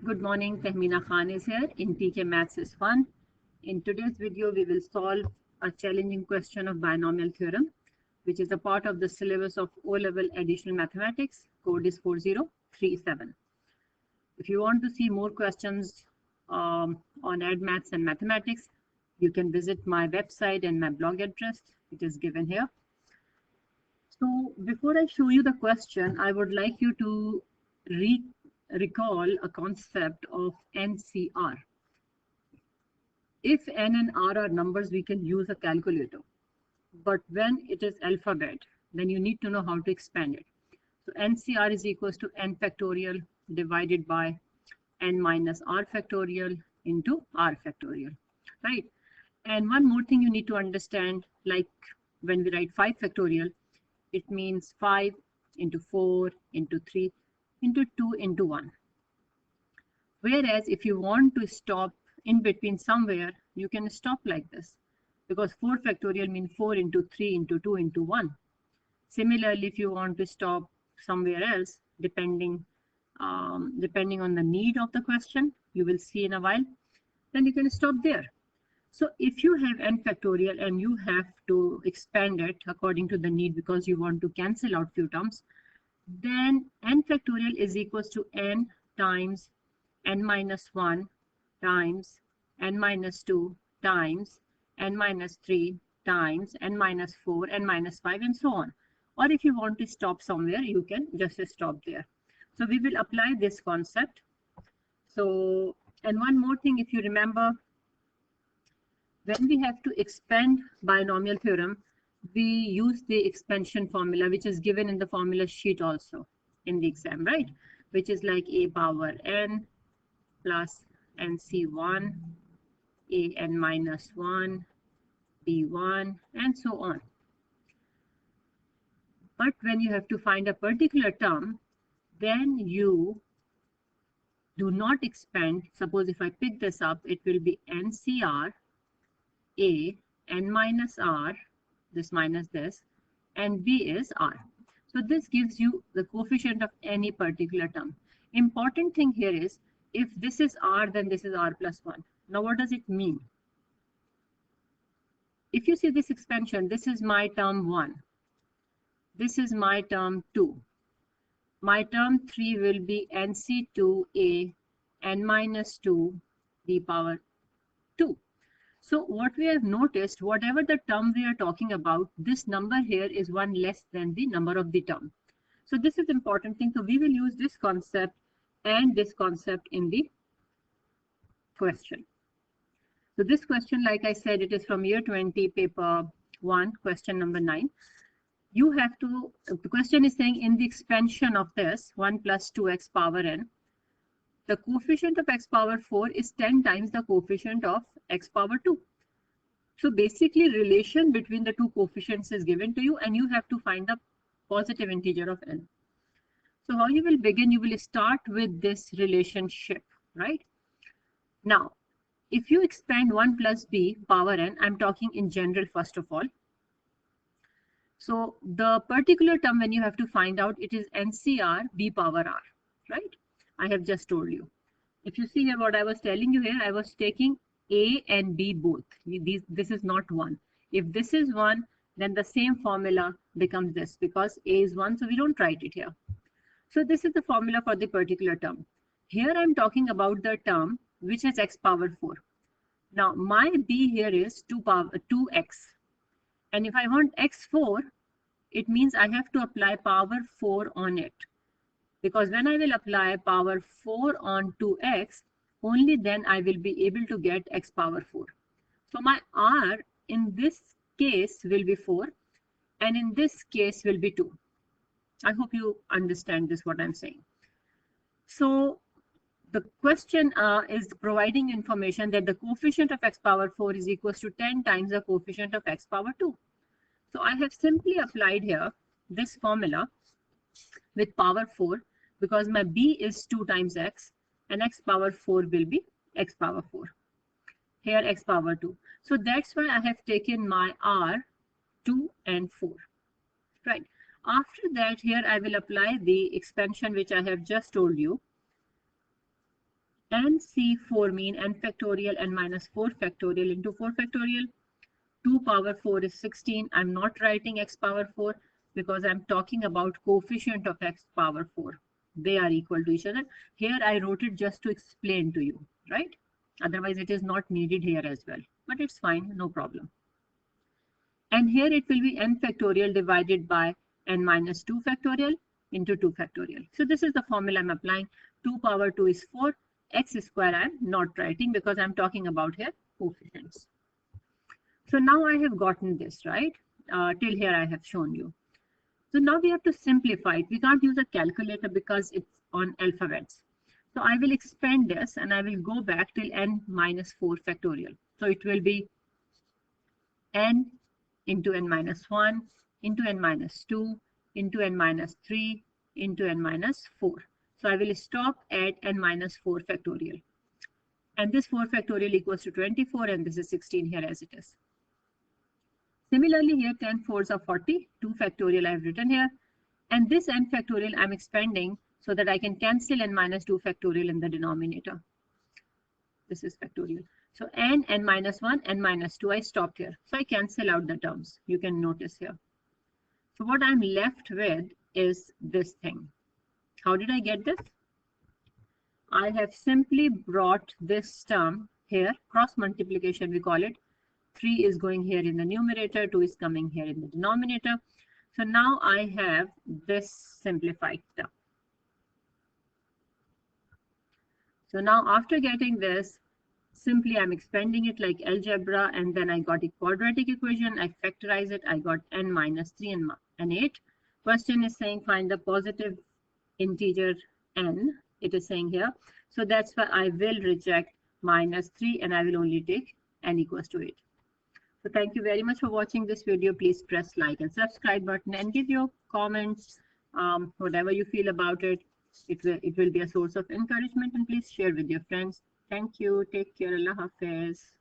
Good morning, Tahmina Khan is here in TK Maths is Fun. In today's video, we will solve a challenging question of binomial theorem, which is a part of the syllabus of O-level additional mathematics. Code is 4037. If you want to see more questions on AdMaths and mathematics, you can visit my website and my blog address, which is given here. So before I show you the question, I would like you to recall a concept of NCR. If n and r are numbers, we can use a calculator. But when it is alphabet, then you need to know how to expand it. So NCR is equals to n factorial divided by n minus r factorial into r factorial, right? And one more thing you need to understand, like when we write 5 factorial, it means 5 into 4 into 3 into 2 into 1. Whereas if you want to stop in between somewhere, you can stop like this, because 4 factorial means 4 into 3 into 2 into 1. Similarly, if you want to stop somewhere else, depending on the need of the question, you will see in a while, then you can stop there. So if you have n factorial and you have to expand it according to the need because you want to cancel out few terms, then n factorial is equals to n times n minus 1 times n minus 2 times n minus 3 times n minus 4, n minus 5, and so on. Or if you want to stop somewhere, you can just stop there. So we will apply this concept. So, and one more thing, if you remember, when we have to expand binomial theorem, we use the expansion formula, which is given in the formula sheet also in the exam, right? Which is like a power n plus nc1, an minus 1, b1, and so on. But when you have to find a particular term, then you do not expand. Suppose if I pick this up, it will be NCR, A, N minus R, this minus this, and B is R. So this gives you the coefficient of any particular term. Important thing here is, if this is R, then this is R plus 1. Now what does it mean? If you see this expansion, this is my term 1. This is my term 2. My term 3 will be NC2A, N minus 2, D power 2. So what we have noticed, whatever the term we are talking about, this number here is one less than the number of the term. So this is important thing. So we will use this concept and this concept in the question. So this question, like I said, it is from year 20, paper 1, question number 9. You have to, the question is saying in the expansion of this 1 plus 2x power n, the coefficient of x power 4 is 10 times the coefficient of x power 2. So basically relation between the two coefficients is given to you and you have to find the positive integer of n. So how you will begin, you will start with this relationship, right? Now, if you expand 1 plus b power n, I'm talking in general first of all. So the particular term when you have to find out, it is NCR b power r, right? I have just told you. If you see here what I was telling you here, I was taking a and b both. This is not 1. If this is 1, then the same formula becomes this, because a is 1, so we don't write it here. So this is the formula for the particular term. Here I'm talking about the term which has x power 4. Now my b here is 2x. And if I want x4, it means I have to apply power 4 on it. Because when I will apply power 4 on 2x, only then I will be able to get x power 4. So my r in this case will be 4, and in this case will be 2. I hope you understand this, what I'm saying. So the question is providing information that the coefficient of x power 4 is equals to 10 times the coefficient of x power 2. So I have simply applied here this formula with power 4, because my b is 2 times x and x power 4 will be x power 4. Here x power 2. So that's why I have taken my r 2 and 4. Right. After that, here I will apply the expansion which I have just told you. NC4 mean n factorial n minus 4 factorial into 4 factorial. 2 power 4 is 16. I'm not writing x power 4 because I'm talking about coefficient of x power 4. They are equal to each other. Here I wrote it just to explain to you, right? Otherwise it is not needed here as well, but it's fine, no problem. And here it will be n factorial divided by n minus 2 factorial into 2 factorial. So this is the formula I'm applying. 2 power 2 is 4. X square I'm not writing because I'm talking about here coefficients. So now I have gotten this, right? Till here I have shown you. So now we have to simplify it. We can't use a calculator because it's on alphabets. So I will expand this and I will go back till n minus 4 factorial. So it will be n into n minus 1 into n minus 2 into n minus 3 into n minus 4. So I will stop at n minus 4 factorial. And this 4 factorial equals to 24 and this is 16 here as it is. Similarly here 10 fours are 40, 2 factorial I have written here. And this n factorial I'm expanding so that I can cancel n minus 2 factorial in the denominator. This is factorial. So n minus 1, n minus 2, I stopped here. So I cancel out the terms. You can notice here. So what I'm left with is this thing. How did I get this? I have simply brought this term here, cross multiplication we call it. 3 is going here in the numerator, 2 is coming here in the denominator. So now I have this simplified term. So now after getting this, simply I'm expanding it like algebra and then I got a quadratic equation. I factorize it. I got n minus 3 and 8. Question is saying find the positive integer n. It is saying here. So that's why I will reject minus 3 and I will only take n equals to 8. So thank you very much for watching this video. Please press like and subscribe button and give your comments, whatever you feel about it. It will be a source of encouragement and please share with your friends. Thank you. Take care. Allah Hafiz.